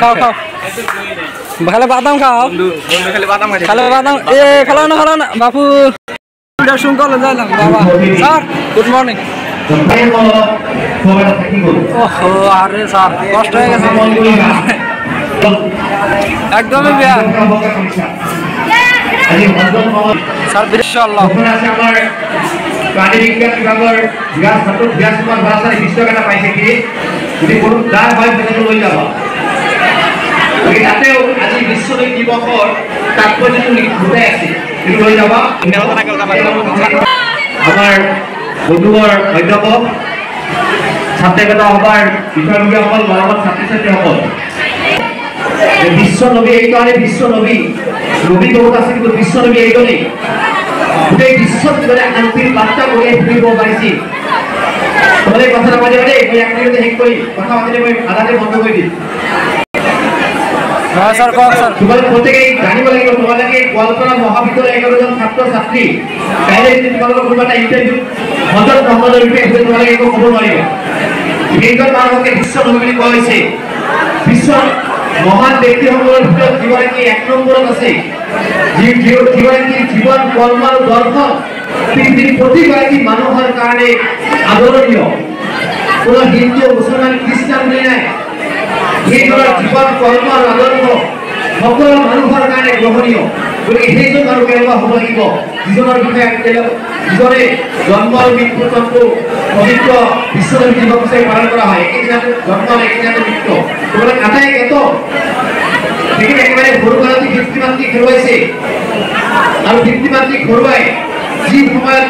খাও খাও খালে বাদাম খাও খালে বাদাম এ খালো না বাপু শুনকল যাইলাম বাবা স্যার গুড মর্নিং ওহো আরে স্যার কষ্ট হয়ে গেছে একদমই বেয়া স্যার বিশাল্লাহ প্রাণী বিজ্ঞান বিভাগৰ বিৰাট ছাত্ৰ বিৰাট কুমাৰ ভাষাৰে বিশ্বকাপ পাইছে কি যদি কোনো দাগ হয় তেনে লৈ যাব তাতেও আজি বিশ্ব দিৱসৰ তাৎপৰ্যটো বুজাই আছে কিন্তু লৈ যাব আমাৰ বন্ধুবৰ অধ্যাপক ছাত্ৰকেইটা সভাৰ বিষয়ববীয়াসকল মৰমৰ ছাত্ৰ ছাত্ৰীসকল বিশ্ব নবী এইকাৰণে বিশ্ব নবী নবী বহুত আছে কিন্তু বিশ্ব নবী এইজনেই গোটেই বিশ্বত শান্তিৰ বাৰ্তা কঢ়িয়াই ফুৰিব পাৰিছিল তোমালোকে কথা নাপাতিবা দেই মই এক মিনিটতে শেষ কৰি কথা পাতিলে মই আধাতে বন্ধ কৰি দিম তোমালোকে প্ৰত্যেকেই জানিব লাগিব তোমালোকে গোৱালপাৰা মহাবিদ্যালয়ৰ 11জন ছাত্ৰ ছাত্ৰী কাইলৈ যদি তোমালোকৰ কোনোবা এটা ইণ্টাৰভিউ মদত নহ'লে তোমালোকে একো ক'ব নোৱাৰিব এইজন মানুহকে বিশ্ব নবী বুলি কোৱা হৈছে বিশ্বৰ মহান ব্যক্তিসকলৰ ভিতৰত যিগৰাকী এক নম্বৰত আছে যিগৰাকী জীৱন কৰ্ম আৰু দৰ্শন পৃথিৱীৰ প্ৰতিগৰাকী মানুহৰ কাৰণে আদৰণীয় কোনো হিন্দু মুছলমান খ্ৰীষ্টান বুলি নাই সেইজনৰ জীৱন কৰ্ম আৰু আদৰ্শ সকলো মানুহৰ কাৰণে গ্ৰহণীয় গতিকে সেইজন মানুহ কেনেকুৱা হ'ব লাগিব যিজনৰ বিষয়ে যিজনে জন্ম আৰু মৃত্যু তত্ত্ব পবিত্ৰ বিশ্বনবী দিৱস হিচাপে পালন কৰা হয় একেদিনাতে জন্ম একেদিনাতে মৃত্যু তোমালোক আটাই এত দেখি একেবাৰে সৰু কালতে পিতৃ মাতৃক হেৰুৱাইছে আৰু পিতৃ মাতৃক হেৰুৱাই যি সময়ত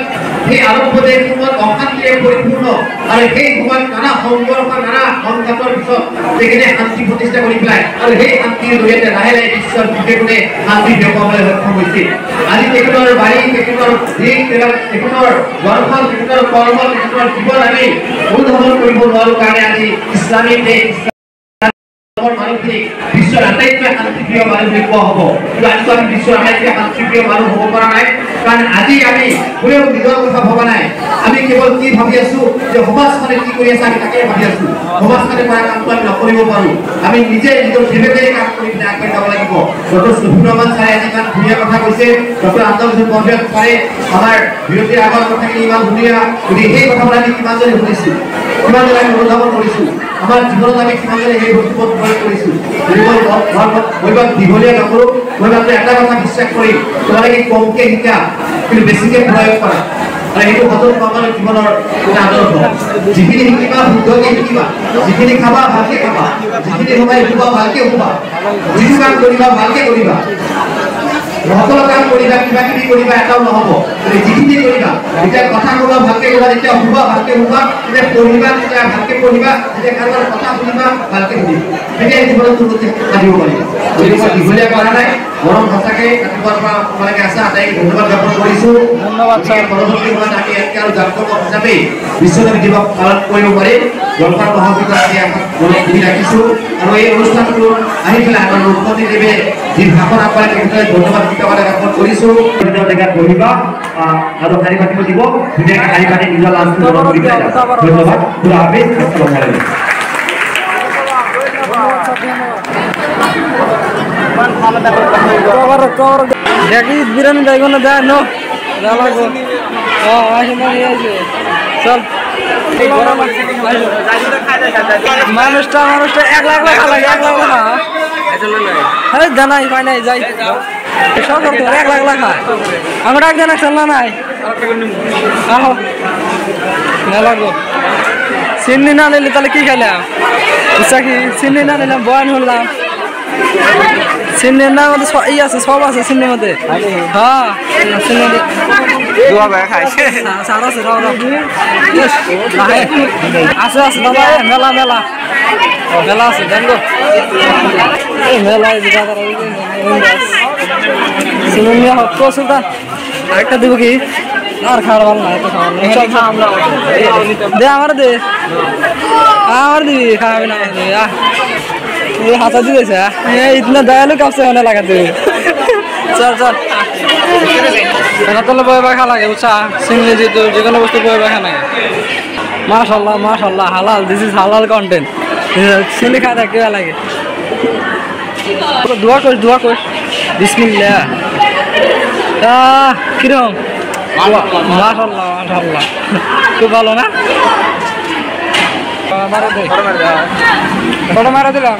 সেই আৰম্ভণিৰ সময়ত অশান্তিৰে পৰিপূৰ্ণ আৰু সেই সময়ত নানা সংঘৰ্ষ নানা সংঘাতৰ পিছত তেখেতে শান্তি প্ৰতিষ্ঠা কৰি পেলাই আৰু সেই শান্তিৰ জৰিয়তে লাহে লাহে বিশ্বৰ কোণে কোণে শান্তি বিয়পাবলৈ সক্ষম হৈছে আজি তেখেতৰ বাৰী তেখেতৰ দিশ তেখেতৰ দৰ্শন তেখেতৰ কৰ্ম তেখেতৰ জীৱন আমি অনুধাৱন কৰিব নোৱাৰোঁ কাৰণে আজি ইছলামিক দেশ মানুহখিনি বিশ্বৰ আটাইতকৈ শান্তিপ্ৰিয় মানুহ বুলি কোৱা হ'ব কিন্তু আজিতো আমি বিশ্বৰ আটাইতকৈ শান্তিপ্ৰিয় মানুহ হ'ব পৰা নাই কাৰণ আজি আমি কোনেও নিজৰ কথা ভবা নাই আমি কেৱল কি ভাবি আছো যে সমাজখনে কি কৰি আছে আমি তাকে ভাবি আছো সমাজখনে কৰা কামটো আমি নকৰিব পাৰোঁ আমি নিজে নিজৰ জীৱেতে কাম কৰি পিনে আগবাঢ়ি যাব লাগিব ডক্টৰ শফিকুৰ ৰহমান ছাৰে আজি ইমান ধুনীয়া কথা কৈছে ডক্টৰ আব্দুল পৰভেজ ছাৰে আমাৰ বিৰতিৰ আগৰ কথাখিনি ইমান ধুনীয়া গতিকে সেই কথাবোৰ আমি কিমানজনে শুনিছোঁ কিমানজনে আমি অনুধাৱন কৰিছোঁ আমাৰ জীৱনত আমি কিমানজনে সেই বস্তুবোৰ প্ৰয়োগ কৰিছোঁ মই দীঘলীয়া নকৰোঁ মই মাত্ৰ এটা কথা বিশ্বাস কৰিম তোমালোকে কমকে শিকা কিন্তু বেছিকে প্ৰয়োগ কৰা আৰু এইটো সতত আমাৰ জীৱনৰ এটা আদৰ্শ যিখিনি শিকিবা শুদ্ধকৈ শিকিবা যিখিনি খাবা ভালকৈ খাবা যিখিনি সময় শুবা ভালকৈ শুবা যিটো কাম কৰিবা ভালকৈ কৰিবা সকলো কাম কৰিবা কিবা কিবি কৰিবা এটাও নহ'ব যিখিনি কৰিবা যেতিয়া কথা ক'বা ভালকৈ ক'বা যেতিয়া শুবা ভালকৈ শুবা যেতিয়া পঢ়িবা তেতিয়া ভালকৈ পঢ়িবা যেতিয়া কাৰোবাৰ কথা শুনিবা ভালকৈ শুনিবা তেতিয়া জীৱনত উন্নতি সাধিব পাৰিবা গতিকে মই দীঘলীয়া কৰা নাই গৰম সঁচাকৈ ৰাতিপুৱাৰ পৰা তোমালোকে আছা আটাইকে ধন্যবাদ জ্ঞাপন কৰিছোঁ ধন্যবাদ ছাৰ পৰৱৰ্তী সময়ত আমি ইয়াতকৈ আৰু জাকজমক হিচাপে বিশ্বনবী দিৱস পালন কৰিব পাৰিম গোৱালপাৰা মহাবিদ্যালয়ত মনত পুহি ৰাখিছোঁ আৰু এই অনুষ্ঠানটো আহি পেলাই আমাৰ মুখ্যমন্ত্ৰীদেৱে যি ভাষণ আগবঢ়াই তেখেতলৈ ধন্যবাদ জ্ঞাপন কৰিছোঁ জেগাত বহিবা আৰু শাৰী পাতিব দিব ধুনীয়াকৈ শাৰী পাতি নিজৰ লাভটো ধন্যবাদ খুদা হাফিজ আসসালামু আলাইকুম দেখি বিরিয়ানি যাইব না দেয় নো লাগবো চল মানুষটা 1 লাখ টাকা লাগে 1 লাখ টাকা হ্যাঁ জানাই পাই নাই যাই সব করতে 1 লাখ টাকা আমরা এক জানা চল নাই আহো না লাগবো চিনি না নিলে তাহলে কি খেলাম বুঝছা কি চিনি না নিলাম বয়ান হলাম চিনি না মধ্যে ই আছে সব আছে চিনির মধ্যে হ্যাঁ চিনি আছে আছে দাদা মেলা মেলা মেলা আছে জানবো মেলায় সুলতান আরেকটা দিব কি আর খাওয়ার ভালো না এত খাওয়ার দে আমার দে আমার দিবি খাওয়াবি না ये हाथ दी वैसे ये इतना दयालु कब से होने लगा तू चल चल ना तो लोग बाय खा लगे उछा सिंगले जी तो जगह वस्तु बाय खा लगे माशाल्लाह हालाल दिस इज हालाल कंटेंट চিনি খাওয়া থাকে লাগে দোয়া কর বিসমিল্লাহ কিরকম মাশাআল্লাহ মাশাআল্লাহ খুব ভালো না ফটো মারা দিলাম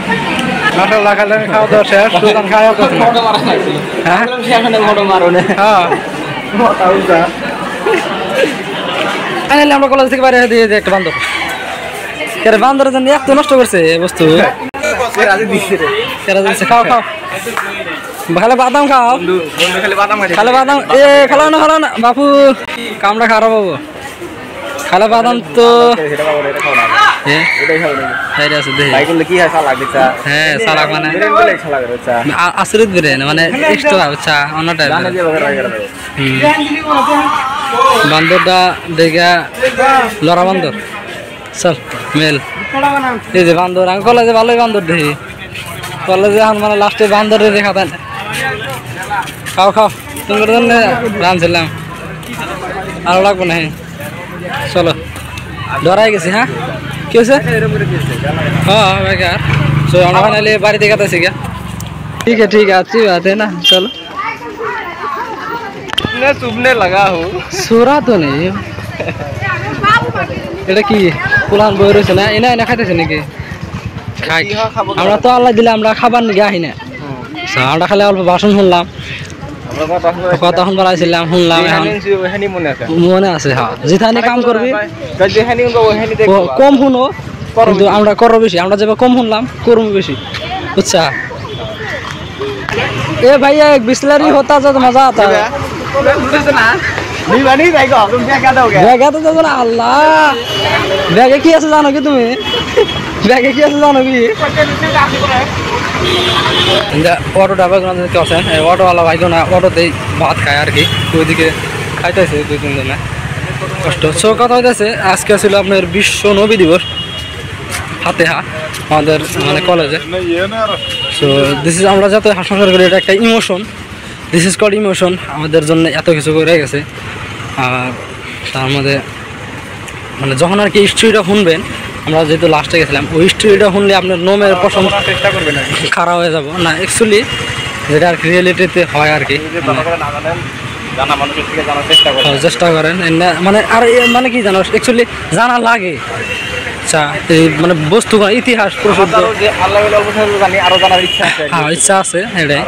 মাশাআল্লাহ খালেন খাওয়া দাওয়া শেষ সুলতান খাওয়া আমরা কলেজ থেকে বাইরে দিয়ে একটা বান্দর বান্দরের জন্য এত নষ্ট করছে বস্তু খাও খাও খালে বাদাম খাও খালে বাদাম খালো না বাপু কামড়া খারাপ হবো খালে বাদাম তো হ্যাঁ সালাক মানে আসরিত বেরে মানে এক্সট্রা চা অন্যটা বান্দরটা দেখা লড়া বান্দর চল মেল এই যে বান্দর আমি কলেজে ভালোই বান্দর দেখি কলেজে এখন মানে লাস্টে বান্দরে দেখা দেন খাও খাও তোমার জন্য রাঁধছিলাম আরো লাগবো না চলো ডরাই গেছি হ্যাঁ কি হয়েছে হ্যাঁ বেকার তো আমরা বানাইলে বাড়িতে কাটাছি গা ঠিক है अच्छी बात है ना चलो चुभने लगा हो सोरा तो नहीं এটা কি পুলান বই রয়েছে না এনা এনা খাইতেছে নাকি খাই আমরা তো আল্লাহ দিলে আমরা খাবার নাকি আহি না আমরা খালি অল্প বাসন শুনলাম কথা শুনবার আইছিলাম শুনলাম মনে আছে হ্যাঁ যেখানে কাম করবি কম শুনো কিন্তু আমরা করবো বেশি আমরা যেভাবে কম শুনলাম করবো বেশি বুঝছা এ ভাইয়া एक बिस्लरी होता तो मजा आता है ব্যাগে তো যাবো না আল্লাহ ব্যাগে কি আছে জানো কি তুমি ব্যাগে কি আছে জানো কি অটো ড্রাইভার কেউ আছেন অটোওয়ালা ভাই না অটোতেই ভাত খায় আর কি ওইদিকে খাইতেছে 2-3 জনে কষ্ট সো কথা হইতেছে আজকে ছিল আপনার বিশ্ব নবী দিবস ফাতেহা আমাদের মানে কলেজে সো দিস ইজ আমরা যাতে হাসপাতাল করি এটা একটা emotion this is called emotion আমাদের জন্য এত কিছু করে গেছে আর তার মধ্যে মানে যখন আর কি হিস্ট্রিটা শুনবেন আমরা যেহেতু লাস্টে গেছিলাম ওই হিস্ট্রিটা শুনলে আপনার নোমের পছন্দ চেষ্টা করবেন খারাপ হয়ে যাব না অ্যাকচুয়ালি যেটা আর কি রিয়েলিটিতে হয় আর কি চেষ্টা করেন মানে আর মানে কি জানো অ্যাকচুয়ালি জানা লাগে আচ্ছা এই মানে বস্তু ইতিহাস প্রসিদ্ধ হ্যাঁ ইচ্ছা আছে এটাই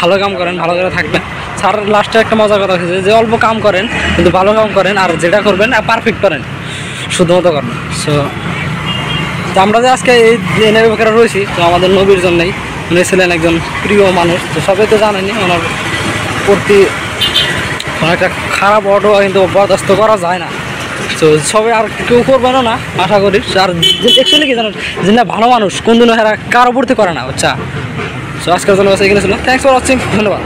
ভালো কাম করেন ভালো করে থাকবেন স্যার লাস্টে একটা মজা কথা হয়েছে যে অল্প কাম করেন কিন্তু ভালো কাম করেন আর যেটা করবেন পারফেক্ট করেন শুধুমতো করেন সো আমরা যে আজকে এই এনের ব্যাপারে রয়েছি তো আমাদের নবীর জন্যই উনি ছিলেন একজন প্রিয় মানুষ তো সবাই তো জানেনি ওনার প্রতি অনেকটা খারাপ অটো কিন্তু বরদাস্ত করা যায় না তো সবাই আর কেউ করবেন না আশা করি আর অ্যাকচুয়ালি কি জানেন যেটা ভালো মানুষ কোন দিনও হেরা কারো প্রতি করে না আচ্ছা সো আজকের জন্য এখানে ছিল থ্যাংকস ফর ওয়াচিং ধন্যবাদ।